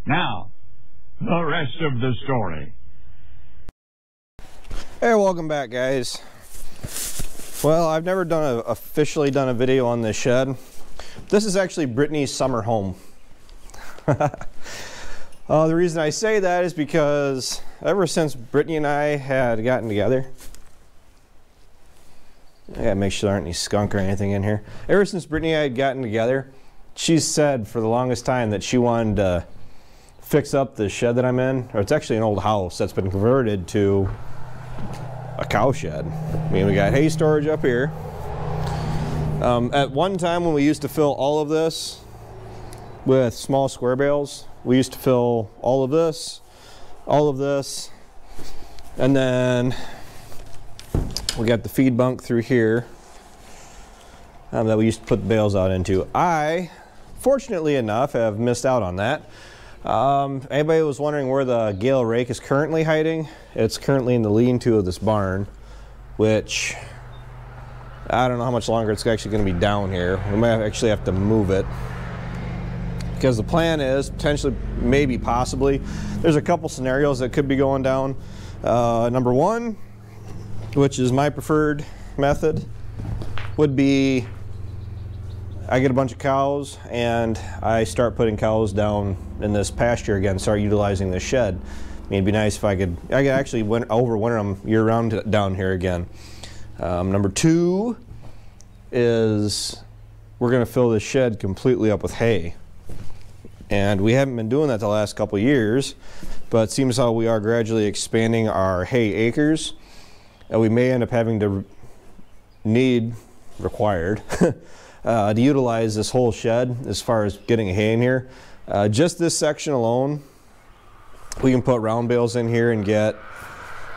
Now, the rest of the story. Hey, welcome back, guys. Well, I've never officially done a video on this shed. This is actually Brittany's summer home. The reason I say that is because ever since Brittany and I had gotten together, I gotta make sure there aren't any skunk or anything in here. Ever since Brittany and I had gotten together, she's said for the longest time that she wanted to fix up the shed that I'm in. Or it's actually an old house that's been converted to a cow shed. I mean, we got hay storage up here. At one time when we used to fill all of this with small square bales, we used to fill all of this, and then we got the feed bunk through here that we used to put the bales out into. I, fortunately enough, have missed out on that. Anybody was wondering where the Gale rake is currently hiding? It's currently in the lean-to of this barn, which I don't know how much longer it's actually going to be down here. We might actually have to move it, because the plan is potentially, maybe, possibly, there's a couple scenarios that could be going down. Number one, which is my preferred method, would be I get a bunch of cows and I start putting cows down in this pasture again, start utilizing this shed. I mean, it'd be nice if I could actually overwinter them year-round down here again. Number two is we're going to fill this shed completely up with hay. And we haven't been doing that the last couple of years, but it seems how we are gradually expanding our hay acres, and we may end up having to required to utilize this whole shed as far as getting hay in here. Just this section alone, we can put round bales in here and get,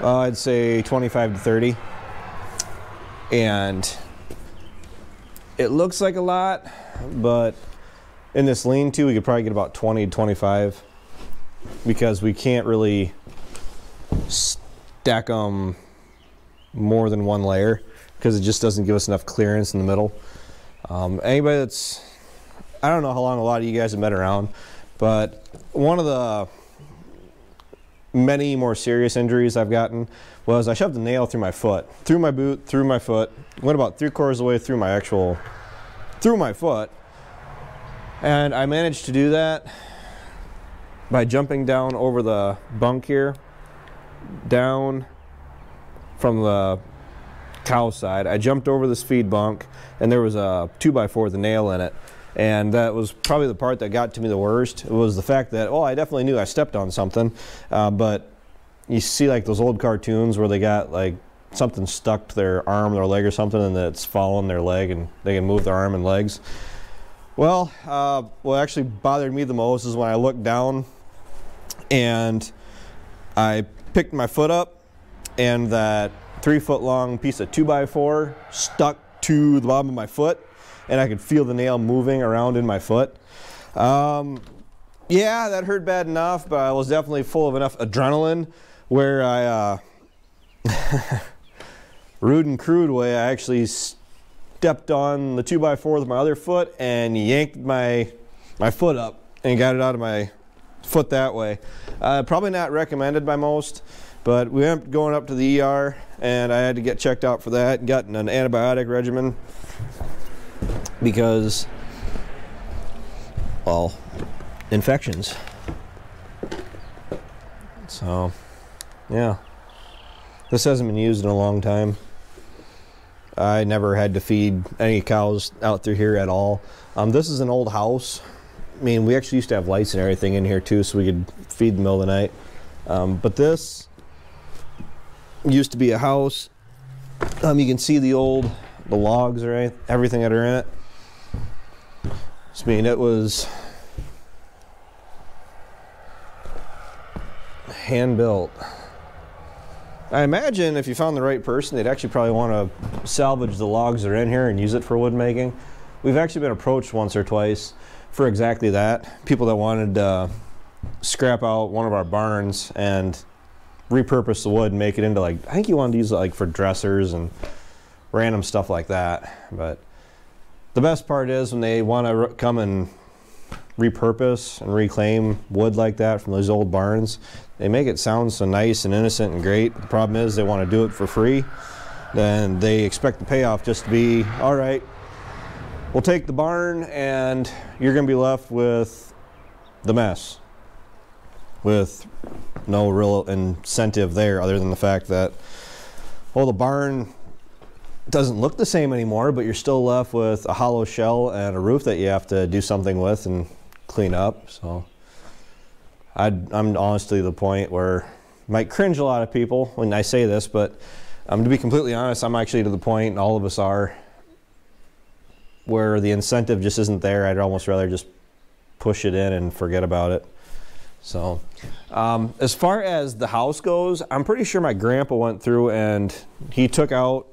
I'd say 25 to 30. And it looks like a lot, but in this lean-to, we could probably get about 20 to 25, because we can't really stack them more than one layer, because it just doesn't give us enough clearance in the middle. Anybody that's, I don't know how long a lot of you guys have been around, but one of the many more serious injuries I've gotten was I shoved a nail through my foot, through my boot, through my foot, went about 3/4 of the way through my foot. And I managed to do that by jumping down over the bunk here, down from the cow side. I jumped over this feed bunk, and there was a 2x4 with a nail in it. And that was probably the part that got to me the worst. It was the fact that, oh, I definitely knew I stepped on something, but you see like those old cartoons where they got like something stuck to their arm or leg or something, and it's following their leg and they can move their arm and legs. Well, what actually bothered me the most is when I looked down and I picked my foot up, and that 3-foot long piece of 2x4 stuck to the bottom of my foot, and I could feel the nail moving around in my foot. Yeah, that hurt bad enough, but I was definitely full of enough adrenaline where I, rude and crude way, I actually stepped on the 2x4 with my other foot and yanked my foot up and got it out of my foot that way. Probably not recommended by most, but we ended up going up to the ER, and I had to get checked out for that and gotten an antibiotic regimen because, well, infections. So, yeah. This hasn't been used in a long time. I never had to feed any cows out through here at all. This is an old house. I mean, we actually used to have lights and everything in here too, so we could feed in the middle of the night. But this used to be a house. You can see the logs or everything that are in it. I mean, it was hand built. I imagine if you found the right person, they'd actually probably want to salvage the logs that are in here and use it for wood making. We've actually been approached once or twice for exactly that. People that wanted to scrap out one of our barns and repurpose the wood and make it into, like, I think you wanted to use it like for dressers and random stuff like that. But the best part is when they want to come and repurpose and reclaim wood like that from those old barns, they make it sound so nice and innocent and great. The problem is they want to do it for free. Then they expect the payoff just to be, all right, we'll take the barn and you're going to be left with the mess, with no real incentive there other than the fact that, well, the barn doesn't look the same anymore, but you're still left with a hollow shell and a roof that you have to do something with and clean up. So I'm honestly to the point where it might cringe a lot of people when I say this, but to be completely honest, I'm actually to the point, and all of us are, where the incentive just isn't there. I'd almost rather just push it in and forget about it. So as far as the house goes, I'm pretty sure my grandpa went through and he took out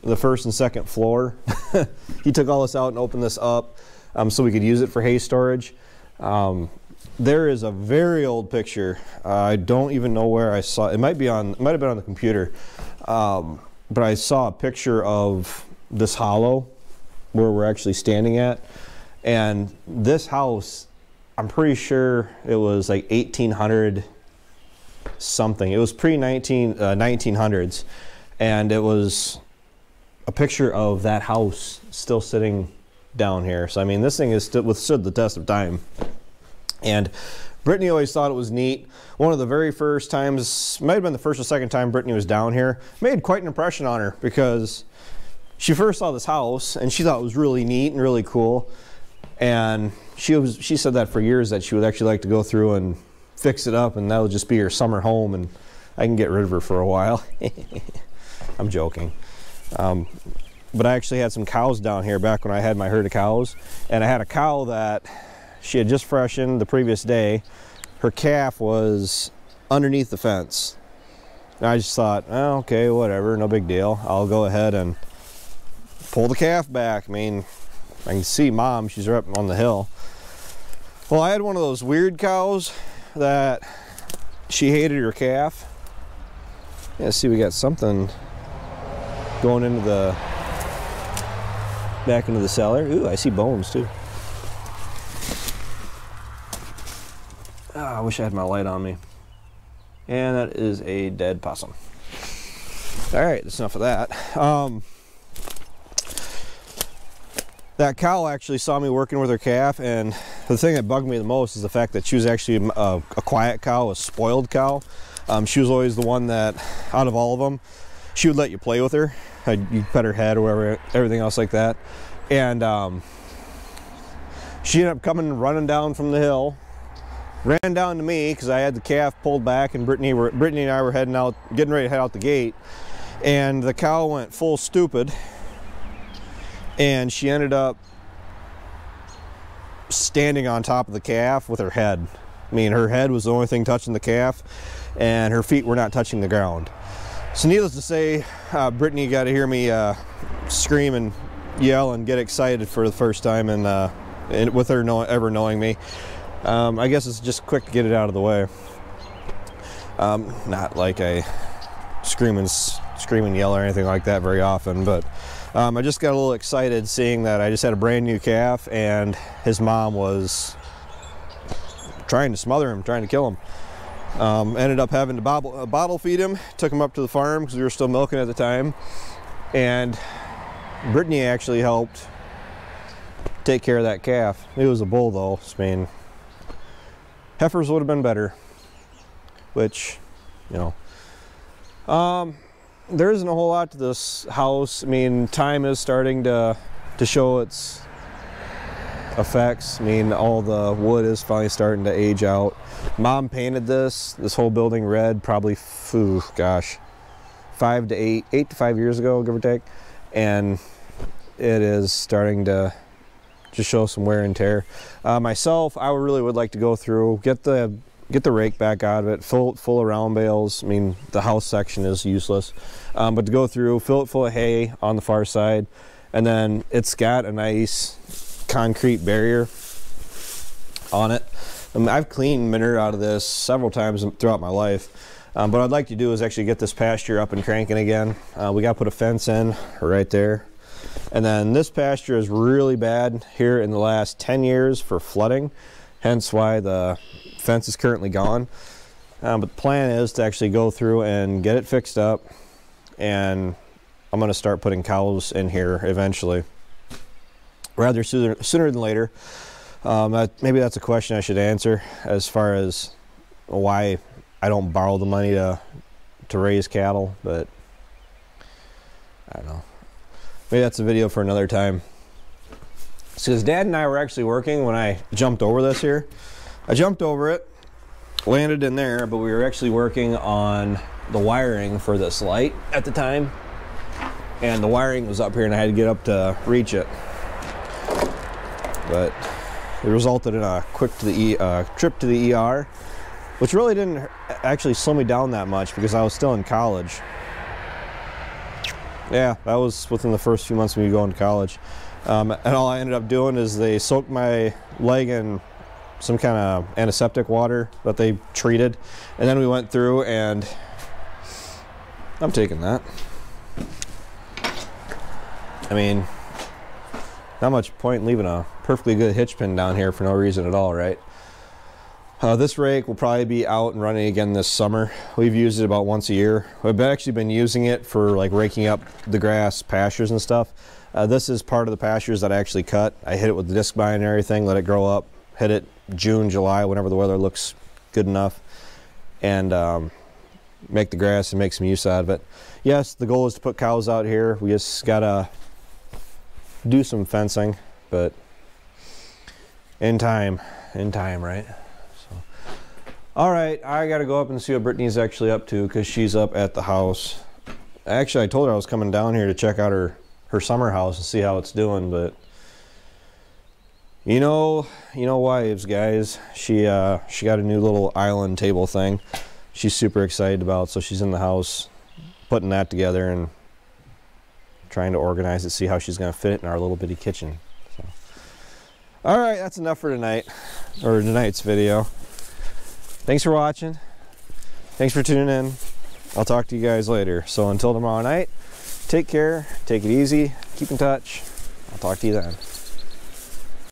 the first and second floor. He took all this out and opened this up so we could use it for hay storage. There is a very old picture. I don't even know where I saw it. It might have been on the computer, but I saw a picture of this hollow where we're actually standing at, and this house, I'm pretty sure it was like 1800 something. It was pre-1900s, and it was a picture of that house still sitting down here. So I mean, this thing has withstood the test of time. And Brittany always thought it was neat. One of the very first times, might have been the first or second time Brittany was down here, made quite an impression on her because she first saw this house and she thought it was really neat and really cool. And she said that for years that she would actually like to go through and fix it up, and that would just be her summer home and I can get rid of her for a while. I'm joking. But I actually had some cows down here back when I had my herd of cows, and I had a cow that she had just freshened the previous day. Her calf was underneath the fence. And I just thought, oh, okay, whatever, no big deal. I'll go ahead and pull the calf back. I mean, I can see Mom, she's right up on the hill. Well, I had one of those weird cows that she hated her calf. Yeah, see, we got something going into the, back into the cellar. Ooh, I see bones too. Oh, I wish I had my light on me. And that is a dead possum. All right, that's enough of that. That cow actually saw me working with her calf, and the thing that bugged me the most is the fact that she was actually a quiet cow, a spoiled cow. She was always the one that, out of all of them, she would let you play with her. You'd pet her head or whatever, everything else like that. And she ended up coming running down from the hill, ran down to me because I had the calf pulled back, and Brittany and I were heading out, getting ready to head out the gate. And the cow went full stupid, and she ended up standing on top of the calf with her head. I mean, her head was the only thing touching the calf, and her feet were not touching the ground. So needless to say, Brittany got to hear me scream and yell and get excited for the first time, and with her ever knowing me. I guess it's just quick to get it out of the way. Not like I scream and yell or anything like that very often, but I just got a little excited seeing that I just had a brand new calf and his mom was trying to smother him, trying to kill him. Ended up having to bottle feed him, took him up to the farm because we were still milking at the time, and Brittany actually helped take care of that calf. It was a bull though. I mean, heifers would have been better, which, you know, there isn't a whole lot to this house. I mean, time is starting to show its effects. I mean, all the wood is finally starting to age out. Mom painted this whole building red probably, gosh, 8 to 5 years ago, give or take, and it is starting to just show some wear and tear. Myself, I really would like to go through, get the rake back out of it, full of round bales. I mean, the house section is useless, but to go through, fill it full of hay on the far side, and then it's got a nice concrete barrier on it. I mean, I've cleaned manure out of this several times throughout my life. What I'd like to do is actually get this pasture up and cranking again. We got to put a fence in right there, And then this pasture is really bad here in the last 10 years for flooding, hence why the fence is currently gone. But the plan is to actually go through and get it fixed up, and I'm going to start putting cows in here eventually, rather sooner than later. Maybe that's a question I should answer as far as why I don't borrow the money to raise cattle, but I don't know. Maybe that's a video for another time. Because Dad and I were actually working when I jumped over this here. I jumped over it, landed in there, but we were actually working on the wiring for this light at the time. And the wiring was up here and I had to get up to reach it. But it resulted in a quick trip to the ER, which really didn't actually slow me down that much because I was still in college. Yeah, that was within the first few months of me going to college. And all I ended up doing is they soaked my leg in some kind of antiseptic water that they treated. And then we went through and I'm taking that. I mean, not much point in leaving a perfectly good hitch pin down here for no reason at all, right? This rake will probably be out and running again this summer. We've used it about once a year. We've actually been using it for like raking up the grass pastures and stuff. This is part of the pastures that I actually cut. I hit it with the disc vine and everything, let it grow up, hit it June, July, whenever the weather looks good enough, and make the grass and make some use out of it. Yes, the goal is to put cows out here. We just gotta do some fencing, but in time, right? So, all right, I gotta go up and see what Brittany's actually up to because she's up at the house. Actually, I told her I was coming down here to check out her summer house and see how it's doing, but you know wives, guys. She got a new little island table thing she's super excited about, so she's in the house putting that together and trying to organize it, see how she's going to fit it in our little bitty kitchen. So, all right, that's enough for tonight, or tonight's video. Thanks for watching. Thanks for tuning in. I'll talk to you guys later. So until tomorrow night, take care, take it easy, keep in touch. I'll talk to you then.